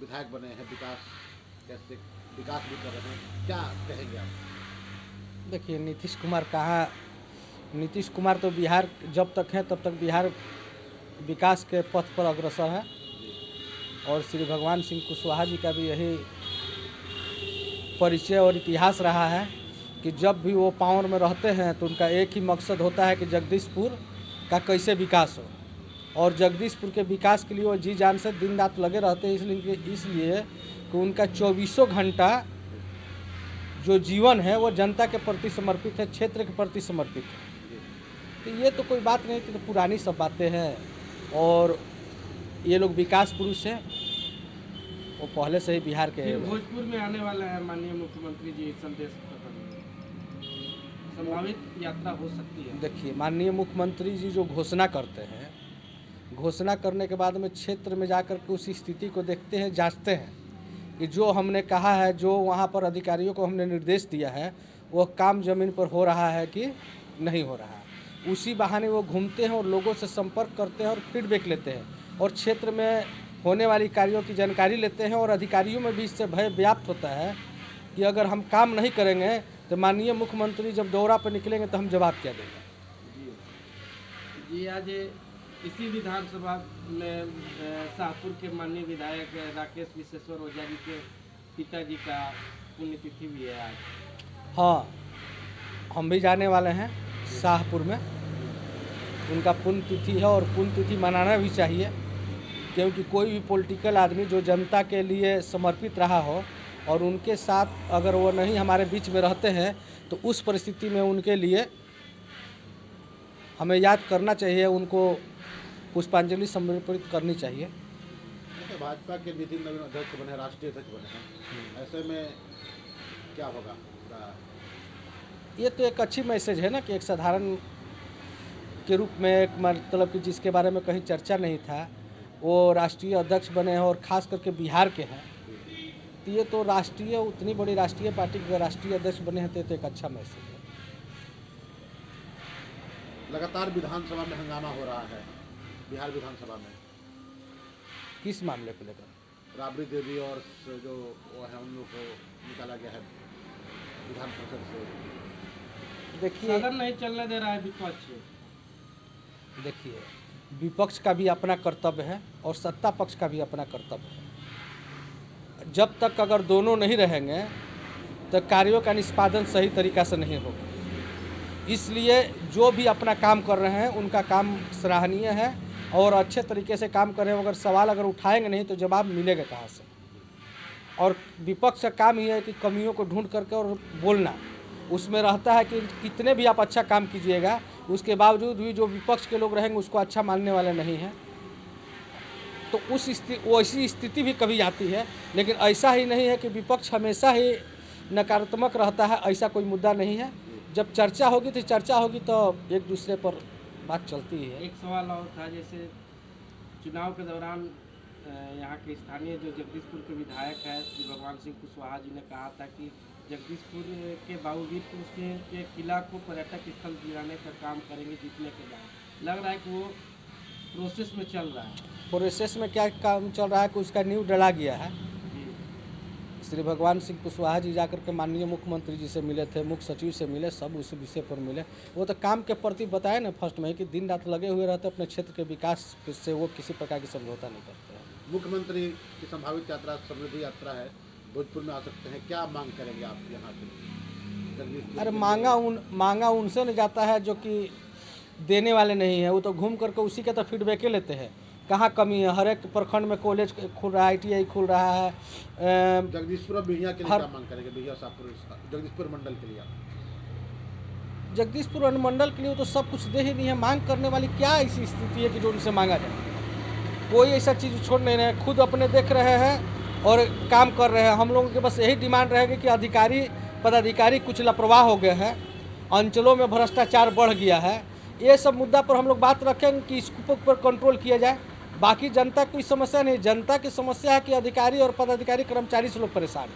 विधायक बने हैं, कैसे विकास भी कर रहे हैं, क्या कहेंगे आप? देखिए नीतीश कुमार तो बिहार जब तक है तब तक बिहार विकास के पथ पर अग्रसर है। और श्री भगवान सिंह कुशवाहा जी का भी यही परिचय और इतिहास रहा है कि जब भी वो पावर में रहते हैं तो उनका एक ही मकसद होता है कि जगदीशपुर का कैसे विकास हो। और जगदीशपुर के विकास के लिए वो जी जान से दिन रात लगे रहते हैं, इसलिए कि उनका 24 घंटा जो जीवन है वो जनता के प्रति समर्पित है, क्षेत्र के प्रति समर्पित है। तो ये तो कोई बात नहीं, तो पुरानी सब बातें हैं। और ये लोग विकास पुरुष हैं, वो पहले से ही बिहार के हैं। भोजपुर में आने वाला है माननीय मुख्यमंत्री जी, संदेश संभावित यात्रा हो सकती है। देखिए माननीय मुख्यमंत्री जी जो घोषणा करते हैं, घोषणा करने के बाद में क्षेत्र में जाकर के उस स्थिति को देखते हैं, जांचते हैं कि जो हमने कहा है, जो वहाँ पर अधिकारियों को हमने निर्देश दिया है, वो काम जमीन पर हो रहा है कि नहीं हो रहा है। उसी बहाने वो घूमते हैं और लोगों से संपर्क करते हैं और फीडबैक लेते हैं और क्षेत्र में होने वाली कार्यों की जानकारी लेते हैं। और अधिकारियों में भी इससे भय व्याप्त होता है कि अगर हम काम नहीं करेंगे तो माननीय मुख्यमंत्री जब दौरा पर निकलेंगे तो हम जवाब क्या देंगे। जी आज इसी विधानसभा में शाहपुर के माननीय विधायक राकेश विश्वेश्वर ओझा जी के पिताजी का पुण्यतिथि भी है आज। हाँ, हम भी जाने वाले हैं शाहपुर में, उनका पुण्यतिथि है और पुण्यतिथि मनाना भी चाहिए, क्योंकि कोई भी पॉलिटिकल आदमी जो जनता के लिए समर्पित रहा हो और उनके साथ अगर वो नहीं हमारे बीच में रहते हैं तो उस परिस्थिति में उनके लिए हमें याद करना चाहिए, उनको पुष्पांजलि समर्पित करनी चाहिए। भाजपा के नितिन नवीन अध्यक्ष बने, राष्ट्रीय अध्यक्ष बने हैं, ऐसे में क्या होगा? ये तो एक अच्छी मैसेज है ना कि एक साधारण के रूप में, एक मतलब कि जिसके बारे में कहीं चर्चा नहीं था, वो राष्ट्रीय अध्यक्ष बने हैं और ख़ास करके बिहार के हैं। तो ये तो राष्ट्रीय, उतनी बड़ी राष्ट्रीय पार्टी के राष्ट्रीय अध्यक्ष बने हैं तो एक अच्छा मैसेज है। लगातार विधानसभा में हंगामा हो रहा है, बिहार विधानसभा में किस मामले को लेकर? राबड़ी देवी और जो वो है उन लोग को निकाला गया है विधान परिषद से। देखिए सदन नहीं चलने दे रहा है विपक्ष। देखिए विपक्ष का भी अपना कर्तव्य है और सत्ता पक्ष का भी अपना कर्तव्य है। जब तक अगर दोनों नहीं रहेंगे तो कार्यों का निष्पादन सही तरीक़ा से नहीं होगा। इसलिए जो भी अपना काम कर रहे हैं उनका काम सराहनीय है और अच्छे तरीके से काम कर रहे हैं। अगर सवाल अगर उठाएंगे नहीं तो जवाब मिलेगा कहाँ से? और विपक्ष का काम ये है कि कमियों को ढूंढ करके और बोलना, उसमें रहता है कि कितने भी आप अच्छा काम कीजिएगा उसके बावजूद भी जो विपक्ष के लोग रहेंगे उसको अच्छा मानने वाले नहीं हैं। तो वैसी स्थिति भी कभी आती है, लेकिन ऐसा ही नहीं है कि विपक्ष हमेशा ही नकारात्मक रहता है, ऐसा कोई मुद्दा नहीं है। जब चर्चा होगी तो एक दूसरे पर बात चलती है। एक सवाल और था, जैसे चुनाव के दौरान यहाँ के स्थानीय जो जगदीशपुर के विधायक है श्री भगवान सिंह कुशवाहा जी ने कहा था कि जगदीशपुर के बाबूवीरपुर के किला को पर्यटक स्थल दिलाने का काम करेंगे जीतने के बाद। लग रहा है कि वो प्रोसेस में चल रहा है। प्रोसेस में क्या काम चल रहा है कि उसका नींव डला गया है। श्री भगवान सिंह कुशवाहा जी जाकर के माननीय मुख्यमंत्री जी से मिले थे, मुख्य सचिव से मिले, सब उस विषय पर मिले। वो तो काम के प्रति बताए ना फर्स्ट में कि दिन रात लगे हुए रहते अपने क्षेत्र के विकास से, वो किसी प्रकार की समझौता नहीं करते हैं। मुख्यमंत्री की संभावित यात्रा समृद्धि यात्रा है, भोजपुर में आ सकते हैं, क्या मांग करेंगे आप यहाँ पे? अरे मांगा उनसे नहीं जाता है जो कि देने वाले नहीं है। वो तो घूम करके उसी के तो फीडबैक लेते हैं, कहाँ कमी है। हर एक प्रखंड में कॉलेज खुल रहा है, ITI खुल रहा है। जगदीशपुर और बिहिया के लिए क्या मांग करेंगे? बिहिया शाहपुर जगदीशपुर मंडल के लिए, जगदीशपुर अनुमंडल के लिए तो सब कुछ दे ही नहीं है। मांग करने वाली क्या ऐसी स्थिति है कि जो उनसे मांगा जाए? कोई ऐसा चीज़ छोड़ नहीं रहे, खुद अपने देख रहे हैं और काम कर रहे हैं। हम लोगों के बस यही डिमांड रहेगी कि अधिकारी पदाधिकारी कुछ लापरवाह हो गए हैं, अंचलों में भ्रष्टाचार बढ़ गया है। ये सब मुद्दा पर हम लोग बात रखेंगे कि इसको पर कंट्रोल किया जाए। बाकी जनता की समस्या नहीं, जनता की समस्या है कि अधिकारी और पदाधिकारी कर्मचारी से लोग परेशान हैं।